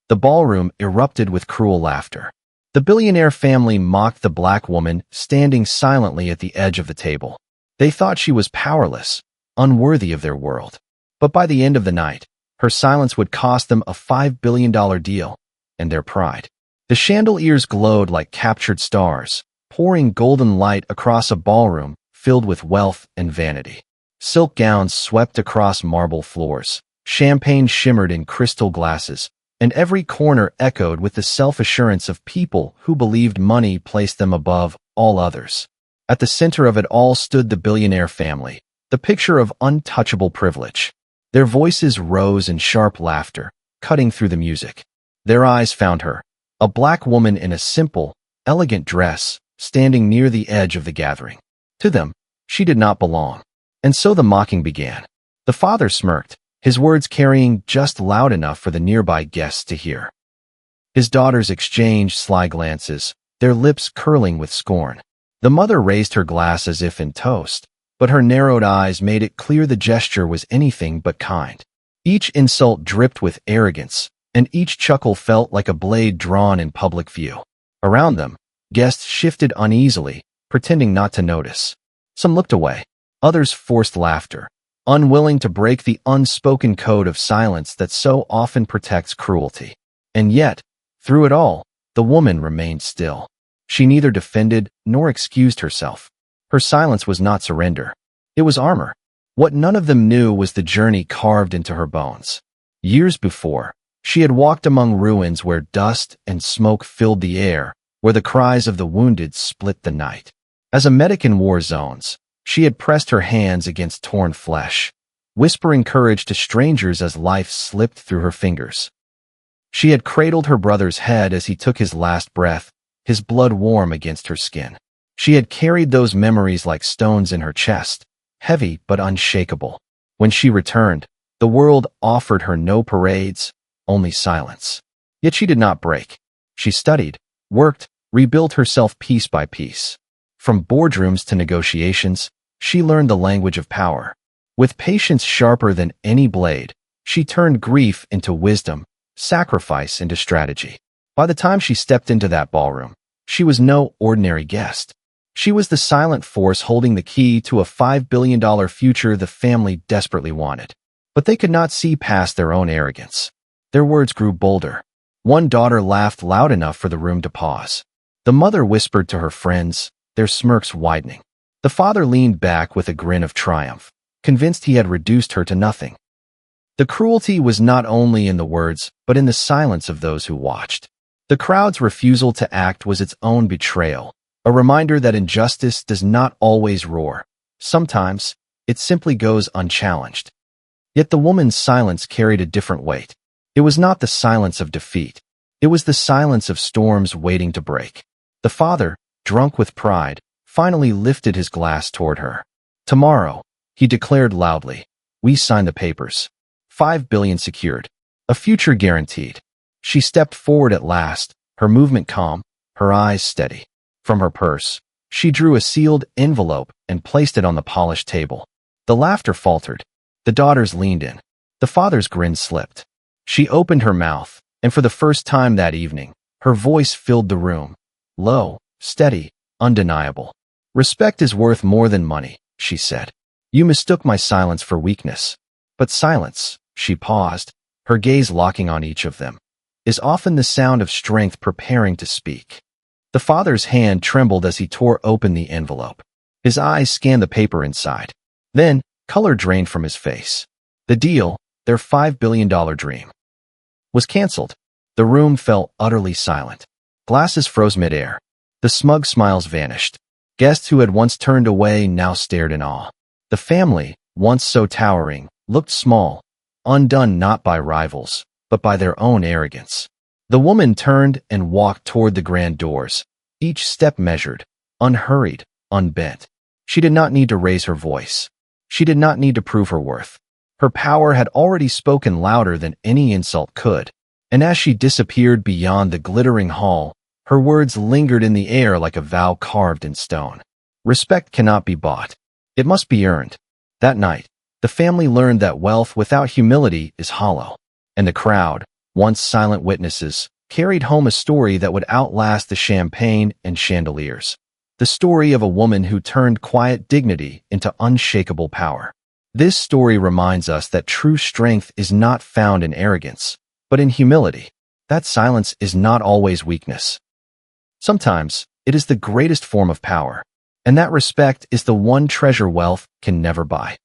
The ballroom erupted with cruel laughter. The billionaire family mocked the black woman standing silently at the edge of the table. They thought she was powerless, unworthy of their world. But by the end of the night, her silence would cost them a $5 billion deal and their pride. The chandeliers glowed like captured stars, pouring golden light across a ballroom filled with wealth and vanity. Silk gowns swept across marble floors. Champagne shimmered in crystal glasses, and every corner echoed with the self-assurance of people who believed money placed them above all others. At the center of it all stood the billionaire family, the picture of untouchable privilege. Their voices rose in sharp laughter, cutting through the music. Their eyes found her, a black woman in a simple, elegant dress, standing near the edge of the gathering. To them, she did not belong. And so the mocking began. The father smirked, his words carrying just loud enough for the nearby guests to hear. His daughters exchanged sly glances, their lips curling with scorn. The mother raised her glass as if in toast, but her narrowed eyes made it clear the gesture was anything but kind. Each insult dripped with arrogance, and each chuckle felt like a blade drawn in public view. Around them, guests shifted uneasily, pretending not to notice. Some looked away. Others forced laughter, unwilling to break the unspoken code of silence that so often protects cruelty. And yet, through it all, the woman remained still. She neither defended nor excused herself. Her silence was not surrender. It was armor. What none of them knew was the journey carved into her bones. Years before, she had walked among ruins where dust and smoke filled the air, where the cries of the wounded split the night. As a medic in war zones, she had pressed her hands against torn flesh, whispering courage to strangers as life slipped through her fingers. She had cradled her brother's head as he took his last breath, his blood warm against her skin. She had carried those memories like stones in her chest, heavy but unshakable. When she returned, the world offered her no parades, only silence. Yet she did not break. She studied, worked, rebuilt herself piece by piece. From boardrooms to negotiations, she learned the language of power. With patience sharper than any blade, she turned grief into wisdom, sacrifice into strategy. By the time she stepped into that ballroom, she was no ordinary guest. She was the silent force holding the key to a $5 billion future the family desperately wanted. But they could not see past their own arrogance. Their words grew bolder. One daughter laughed loud enough for the room to pause. The mother whispered to her friends, their smirks widening. The father leaned back with a grin of triumph, convinced he had reduced her to nothing. The cruelty was not only in the words, but in the silence of those who watched. The crowd's refusal to act was its own betrayal, a reminder that injustice does not always roar. Sometimes, it simply goes unchallenged. Yet the woman's silence carried a different weight. It was not the silence of defeat. It was the silence of storms waiting to break. The father, drunk with pride, finally lifted his glass toward her. Tomorrow, he declared loudly, we sign the papers. $5 billion secured. A future guaranteed. She stepped forward at last, her movement calm, her eyes steady. From her purse, she drew a sealed envelope and placed it on the polished table. The laughter faltered. The daughters leaned in. The father's grin slipped. She opened her mouth, and for the first time that evening, her voice filled the room. Low, steady, undeniable. Respect is worth more than money, she said. You mistook my silence for weakness. But silence, she paused, her gaze locking on each of them, is often the sound of strength preparing to speak. The father's hand trembled as he tore open the envelope. His eyes scanned the paper inside. Then, color drained from his face. The deal, their $5 billion dream, was canceled. The room fell utterly silent. Glasses froze midair. The smug smiles vanished. Guests who had once turned away now stared in awe. The family, once so towering, looked small, undone not by rivals, but by their own arrogance. The woman turned and walked toward the grand doors, each step measured, unhurried, unbent. She did not need to raise her voice. She did not need to prove her worth. Her power had already spoken louder than any insult could, and as she disappeared beyond the glittering hall, her words lingered in the air like a vow carved in stone. Respect cannot be bought. It must be earned. That night, the family learned that wealth without humility is hollow, and the crowd, once silent witnesses, carried home a story that would outlast the champagne and chandeliers. The story of a woman who turned quiet dignity into unshakable power. This story reminds us that true strength is not found in arrogance, but in humility. That silence is not always weakness. Sometimes, it is the greatest form of power, and that respect is the one treasure wealth can never buy.